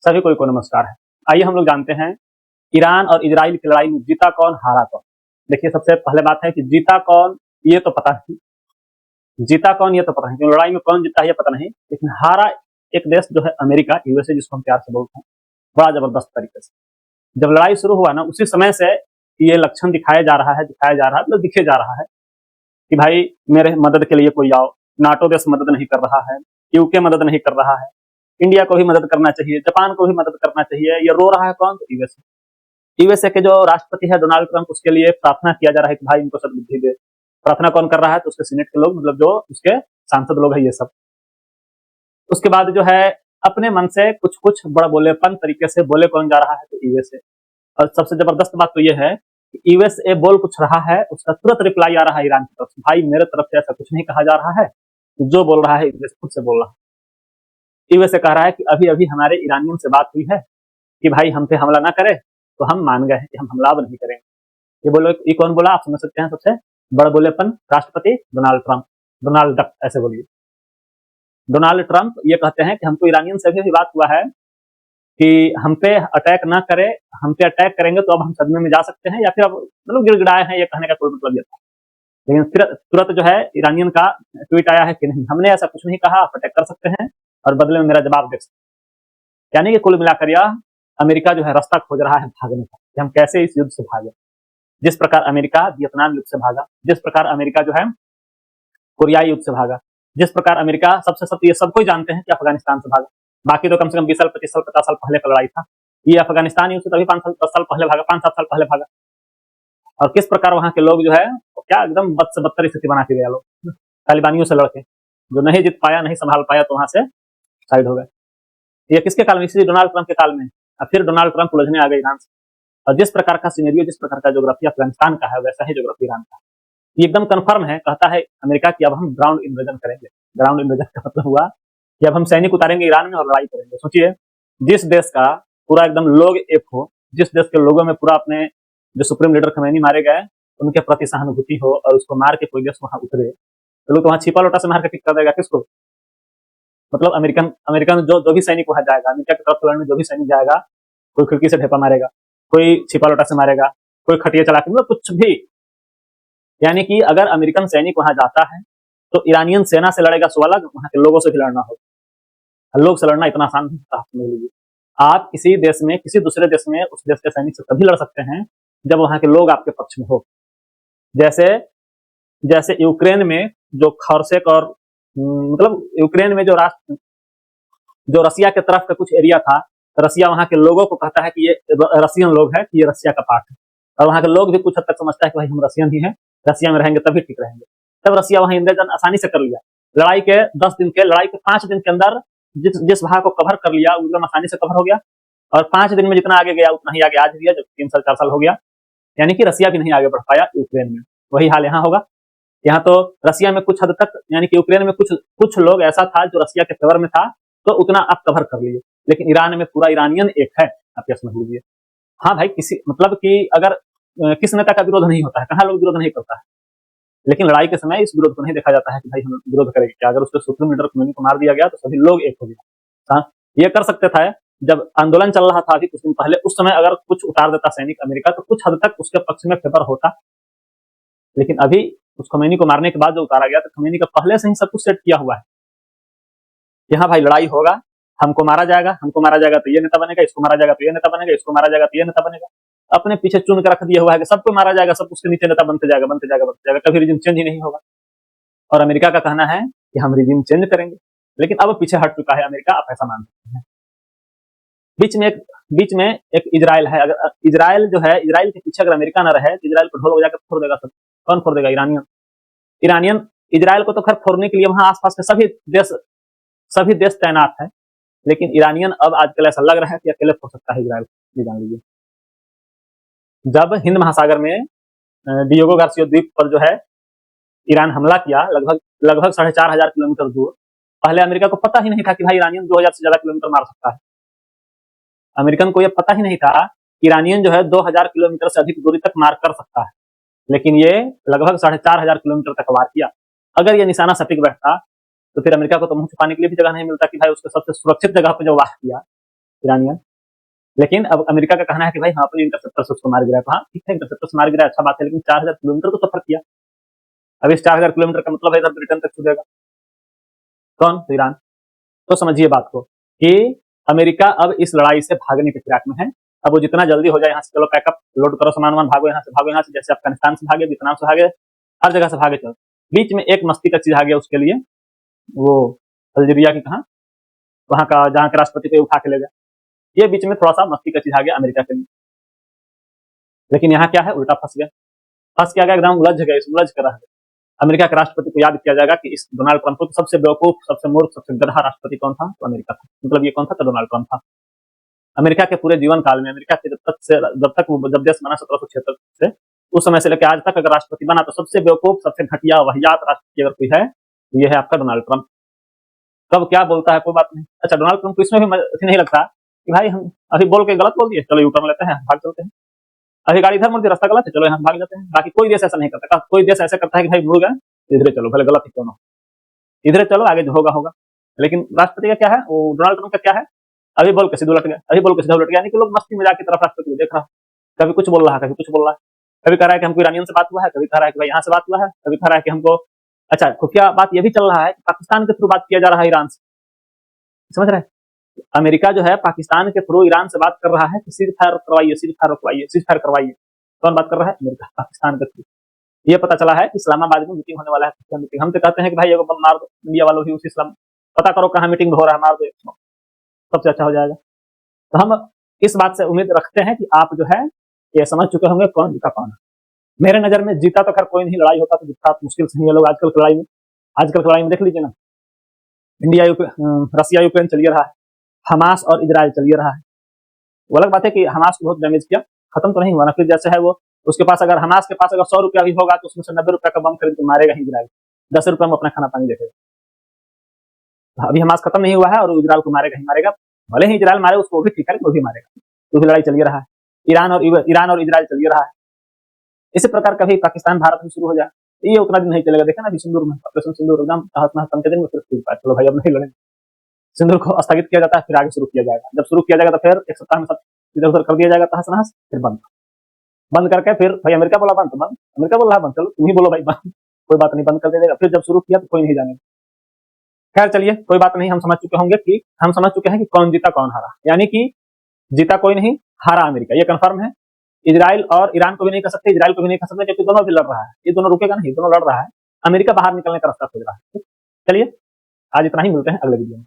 सभी को नमस्कार है। आइए हम लोग जानते हैं ईरान और इजराइल की लड़ाई में जीता कौन हारा कौन। देखिए, सबसे पहले बात है कि जीता कौन ये तो पता नहीं, जीता कौन ये तो पता नहीं, क्योंकि लड़ाई में कौन जीता ये पता नहीं, लेकिन हारा एक देश जो है अमेरिका, यूएसए, जिसको हम प्यार से बोलते हैं, बड़ा जबरदस्त तरीके से। जब लड़ाई शुरू हुआ ना, उसी समय से ये लक्षण दिखाया जा रहा है, मतलब दिखे जा रहा है कि भाई मेरे मदद के लिए कोई आओ। नाटो देश मदद नहीं कर रहा है, यूके मदद नहीं कर रहा है, इंडिया को भी मदद करना चाहिए, जापान को भी मदद करना चाहिए। ये रो रहा है कौन? तो यूएसए। यूएसए के जो राष्ट्रपति है डोनाल्ड ट्रंप, उसके लिए प्रार्थना किया जा रहा है कि भाई इनको सद्बुद्धि दे। प्रार्थना कौन कर रहा है? तो उसके सीनेट के लोग, मतलब जो उसके सांसद लोग हैं, ये सब। उसके बाद जो है अपने मन से कुछ कुछ बड़ा बोलेपन तरीके से बोले कौन जा रहा है? तो यूएसए। और सबसे जबरदस्त बात तो ये है कि यूएसए बोल कुछ रहा है, उसका तुरंत रिप्लाई आ रहा है ईरान की तरफ से, भाई मेरे तरफ से ऐसा कुछ नहीं कहा जा रहा है, जो बोल रहा है यूएसए खुद से बोल रहा है। यूएसए कह रहा है कि अभी अभी हमारे ईरानियन से बात हुई है कि भाई हम पे हमला ना करे, तो हम मान गए हैं कि हम हमला अब नहीं करेंगे। ये कौन बोला? आप समझ सकते हैं। सबसे बड़ा बोलेपन राष्ट्रपति डोनाल्ड ट्रंप, डोनाल्ड डक ऐसे बोलिए। डोनाल्ड ट्रंप ये कहते हैं कि हमको ईरानियन से भी बात हुआ है कि हम पे अटैक ना करे, हम पे अटैक करेंगे तो अब हम सदमे में जा सकते हैं, या फिर अब मतलब गिड़गिड़ाए हैं, ये कहने का कोई मतलब ये था। लेकिन फिर तुरंत जो है ईरानियन का ट्वीट आया है कि नहीं, हमने ऐसा कुछ नहीं कहा, आप अटैक कर सकते हैं और बदले में मेरा जवाब दे सकते हैं। यानी कि कुल मिलाकर यह अमेरिका जो है रास्ता खोज रहा है भागने का, कि हम कैसे इस युद्ध से भागे। जिस प्रकार अमेरिका वियतनाम युद्ध से भागा, जिस प्रकार अमेरिका जो है कोरियाई युद्ध से भागा, जिस प्रकार अमेरिका सबसे ये सबको जानते हैं कि अफगानिस्तान से भागा। बाकी तो कम से कम 20 साल, 25 साल, 50 साल पहले का लड़ाई था। ये अफगानिस्तान युद्ध से तभी 5 साल, 10 साल पहले भागा, 5-7 साल पहले भागा। और किस प्रकार वहां के लोग जो है क्या एकदम बद से बदतर स्थिति बना के गया लोग, तालिबानियों से लड़के, जो नहीं जीत पाया, नहीं संभाल पाया, तो वहां से साइड हो गए। ये किसके काल में? इसी डोनाल्ड ट्रंप के काल में। अब फिर डोनाल्ड ट्रंप उलझने आ गए ईरान से। और जिस प्रकार का सिनेरियो, जिस प्रकार का ज्योग्राफी अफगानिस्तान का है, वैसा ही ज्योग्राफी ईरान का है। ये एकदम कंफर्म है, कहता है अमेरिका कि अब हम ग्राउंड इन्वेजन करेंगे। ग्राउंड इन्वेजन का मतलब हुआ कि अब हम सैनिक उतारेंगे ईरान में और लड़ाई करेंगे। सोचिए, जिस देश का पूरा एकदम लोग एक हो, जिस देश के लोगों में पूरा अपने जो सुप्रीम लीडर खमैनी मारे गए उनके प्रति सहानुभूति हो, और उसको मार के कोई देश वहां उतरे, तो लोग तो वहां छिपा लोटा से मार के टिक कर देगा किसको? मतलब अमेरिकन जो भी सैनिक वहां जाएगा, अमेरिका की तरफ से लड़ने जो भी सैनिक जाएगा, कोई खिड़की से ढेपा मारेगा, कोई छिपा लोटा से मारेगा, कोई खटिया चला के, मतलब कुछ भी। यानी कि अगर अमेरिकन सैनिक वहां जाता है तो ईरानियन सेना से लड़ेगा सो अलग, वहां के लोगों से भी लड़ना होगा। लोग से लड़ना इतना आसान नहीं होता, समझ लीजिए। आप किसी देश में, किसी दूसरे देश में उस देश के सैनिक से तभी लड़ सकते हैं जब वहां के लोग आपके पक्ष में हो। जैसे जैसे यूक्रेन में जो खौरसेक और मतलब यूक्रेन में जो रसिया के तरफ का कुछ एरिया था, रसिया वहां के लोगों को कहता है कि ये रसियन लोग है, कि ये रसिया का पार्ट है। और वहां के लोग भी कुछ हद तक समझता है कि भाई हम रसियन ही हैं, रसिया में रहेंगे तभी ठीक रहेंगे। तब रसिया वहां इन्वेजन आसानी से कर लिया। लड़ाई के 5 दिन के अंदर जिस भाग को कवर कर लिया, एकदम आसानी से कवर हो गया। और 5 दिन में जितना आगे गया उतना ही आगे आज भी है, जब 3 साल 4 साल हो गया। यानी कि रसिया भी नहीं आगे बढ़ पाया यूक्रेन में। वही हाल यहाँ होगा। यहाँ तो रसिया में कुछ हद तक, यानी कि यूक्रेन में कुछ लोग ऐसा था जो रसिया के फेवर में था, तो उतना आप कवर कर लिए। लेकिन ईरान में पूरा ईरानियन एक है, आप ये समझ लीजिए। हाँ भाई, किसी मतलब कि अगर किस नेता का विरोध नहीं होता है, कहाँ लोग विरोध नहीं करता है, लेकिन लड़ाई के समय इस विरोध को नहीं देखा जाता है कि भाई हम विरोध करेंगे क्या। अगर उसके सुप्रीम लीडर खमैनी को मार दिया गया तो सभी लोग एक हो गया। हाँ, ये कर सकते थे जब आंदोलन चल रहा था अभी कुछ दिन पहले, उस समय अगर कुछ उतार देता सैनिक अमेरिका, तो कुछ हद तक उसके पक्ष में फेवर होता। लेकिन अभी उस खमैनी को मारने के बाद जो उतारा गया, तो खमैनी का पहले से ही सब कुछ सेट किया हुआ है कि हाँ भाई लड़ाई होगा, हमको मारा जाएगा तो ये नेता बनेगा, इसको मारा जाएगा तो ये नेता बनेगा, इसको मारा जाएगा तो ये नेता बनेगा। अपने पीछे चुन के रख दिया हुआ है कि सबको मारा जाएगा, सब उसके नीचे नेता बनते जाएगा, कभी रिजिम चेंज ही नहीं होगा। और अमेरिका का कहना है कि हम रिजिम चेंज करेंगे, लेकिन अब पीछे हट चुका है अमेरिका, आप ऐसा मान सकते हैं। बीच में एक इजराइल है। अगर इजराइल जो है, इजराइल के पीछे अगर अमेरिका न रहे तो इजराइल को ढोल बजा के फोड़ देगा। सब कौन फोड़ देगा? ईरानियन। इजराइल को तो खैर फोड़ने के लिए वहां आसपास के सभी देश तैनात है, लेकिन ईरानियन अब आजकल ऐसा लग रहा है कि अकेले फोड़ सकता है इजराइल। ये जान लीजिए। जब हिंद महासागर में डियोगो गार्सिया द्वीप पर जो है ईरान हमला किया, लगभग 4,500 किलोमीटर दूर, पहले अमेरिका को पता ही नहीं था कि भाई ईरानियन 2000 से ज्यादा किलोमीटर मार सकता है। अमेरिकन को यह पता ही नहीं था कि ईरानियन जो है 2000 किलोमीटर से अधिक दूरी तक मार कर सकता है, लेकिन ये लगभग 4,500 किलोमीटर तक वार किया। अगर ये निशाना सटीक बैठता तो फिर अमेरिका को तो मुंह छुपाने के लिए भी जगह नहीं मिलता कि भाई उसके सबसे सुरक्षित जगह पर जो वार किया ईरानियन। लेकिन अब अमेरिका का कहना है कि भाई हाँ अपने इंटरसेप्टर से उसको मार गिरा। तो हाँ ठीक है, इंटरसेप्टर से मार गिरा, अच्छा बात है, लेकिन 4000 किलोमीटर तो सफर किया। अब इस 4000 किलोमीटर का मतलब है इधर ब्रिटेन तक छूटेगा कौन? तो ईरान। तो समझिए बात को कि अमेरिका अब इस लड़ाई से भागने की फिराक में है। अब वो जितना जल्दी हो जाए यहाँ से, चलो पैकअप लोड करो, सामान वामान, भागो यहाँ से, जैसे अफगानिस्तान से भागे, वियतनाम से भागे, हर जगह से भागे। चलो बीच में एक मस्ती का चीज आ गया उसके लिए, वो अल्जीरिया की कहा, वहां का जहाँ के राष्ट्रपति को उठा के ले गया। ये बीच में थोड़ा सा मस्ती का चीज आ गया अमेरिका के लिए, लेकिन यहाँ क्या है, उल्टा फंस गया। फंस क्या गया, एकदम उलझ गए, उलझ कर रह गए। अमेरिका के राष्ट्रपति को याद किया जाएगा कि इस डोनाल्ड ट्रंप को सबसे बेवकूफ, सबसे मूर्ख, सबसे गधा राष्ट्रपति कौन था? तो अमेरिका था। मतलब ये कौन था? तो डोनाल्ड ट्रंप था। अमेरिका के पूरे जीवन काल में, अमेरिका के जब तक वो जब देश बना 1776 से, उस समय से लेकर आज तक अगर राष्ट्रपति बना तो सबसे बेवकूफ, सबसे घटिया, वाहियात राष्ट्रपति अगर कोई है तो ये है आपका डोनाल्ड ट्रंप। कब क्या बोलता है कोई बात नहीं। अच्छा, डोनाल्ड ट्रंप को इसमें भी नहीं लगता कि भाई हम अभी बोल के गलत बोल दिए, चलो यू टर्न लेते हैं, भाग चलते हैं। अभी गाड़ी इधर मुड़ दी, रास्ता गलत है, चलो यहाँ भाग जाते हैं। बाकी कोई देश ऐसा नहीं करता। कोई देश ऐसा करता है कि भाई मुड़ गए, इधर चलो, भले गलत ही क्यों ना, इधर चलो, आगे जो होगा होगा। लेकिन राष्ट्रपति का क्या है, वो डोनाल्ड ट्रंप का क्या है, अभी बोल के सीधे उलट गया, अभी बोल के सीधे उलट गया। यानी कि लोग मस्ती मजाक की तरफ राष्ट्रपति को देख रहा है, कभी कुछ बोल रहा है, कभी कुछ बोल रहा है, कभी कह रहा है कि हमको ईरानियन से बात हुआ है, कभी कह रहा है कि भाई यहाँ से बात हुआ है, कभी कह रहा है कि हमको, अच्छा खुफिया बात ये भी चल रहा है कि पाकिस्तान के थ्रू बात किया जा रहा है ईरान से, समझ रहे हैं? अमेरिका जो है पाकिस्तान के थ्रू ईरान से बात कर रहा है कि सीज फायर करवाइए, सीज फायर करवाइए, सीज फायर करवाइए। कौन बात कर रहा है? अमेरिका, पाकिस्तान के थ्रू। ये पता चला है कि इस्लामाबाद में मीटिंग होने वाला है। मीटिंग हम तो कहते हैं कि भाई एगो बम मार दो, इंडिया वालों भी उसी इस्लाम, पता करो कहाँ मीटिंग हो रहा है, मार दो, सबसे अच्छा हो जाएगा। तो हम इस बात से उम्मीद रखते हैं कि आप जो है ये समझ चुके होंगे कौन जीता कौन है। मेरे नजर में जीता तो खैर कोई नहीं, लड़ाई होता तो जीता मुश्किल से ये लोग आजकल की लड़ाई में देख लीजिए ना, इंडिया रसिया यूक्रेन चलिए रहा है, हमास और इजराइल चलिए रहा है। वो अलग बात है कि हमास को बहुत डैमेज किया, खत्म तो नहीं हुआ ना, फिर जैसे है वो, उसके पास अगर हमास के पास अगर 100 रुपया भी होगा तो उसमें से 90 रुपया का बम खरीद के मारेगा ही इजराइल, 10 रुपया में अपना खाना पानी देखेगा। अभी हमास खत्म नहीं हुआ है और इजराइल को मारेगा ही मारेगा, भले ही इजराइल मारे उसको भी ठीक है, वो भी मारेगा। तो भी लड़ाई चलिए रहा है, ईरान और इजराइल चलिए रहा है। इसी प्रकार कभी पाकिस्तान भारत में शुरू हो जाए, ये उतना दिन नहीं चलेगा। देखा ना अभी सिंदूर में, ऑपरेशन सिंदूर एकदम के दिन में फिर चलो भाई अब नहीं लड़ेंगे, सिंदूर को स्थगित किया जाता है, फिर आगे शुरू किया जाएगा। जब शुरू किया जाएगा तो फिर एक सप्ताह में सब इधर उधर कर दिया जाएगा, तहस नहस, फिर बंद करके फिर भाई अमेरिका बोला बंद तो बंद, अमेरिका बोल रहा है बंद, चलो तुम ही बोलो भाई बंद, कोई बात नहीं, बंद कर देगा। फिर जब शुरू किया तो कोई नहीं जानेगा। खैर चलिए कोई बात नहीं, हम समझ चुके हैं कि कौन जीता कौन हारा। यानी कि जीता कोई नहीं, हारा अमेरिका, ये कंफर्म है। इजराइल और ईरान को भी नहीं कर सकते, इजराइल को भी नहीं कर सकते, क्योंकि दोनों भी लड़ रहा है, ये दोनों रुकेगा नहीं, दोनों लड़ रहा है। अमेरिका बाहर निकलने का रास्ता खोज रहा है। चलिए आज इतना ही, मिलते हैं अगले वीडियो में।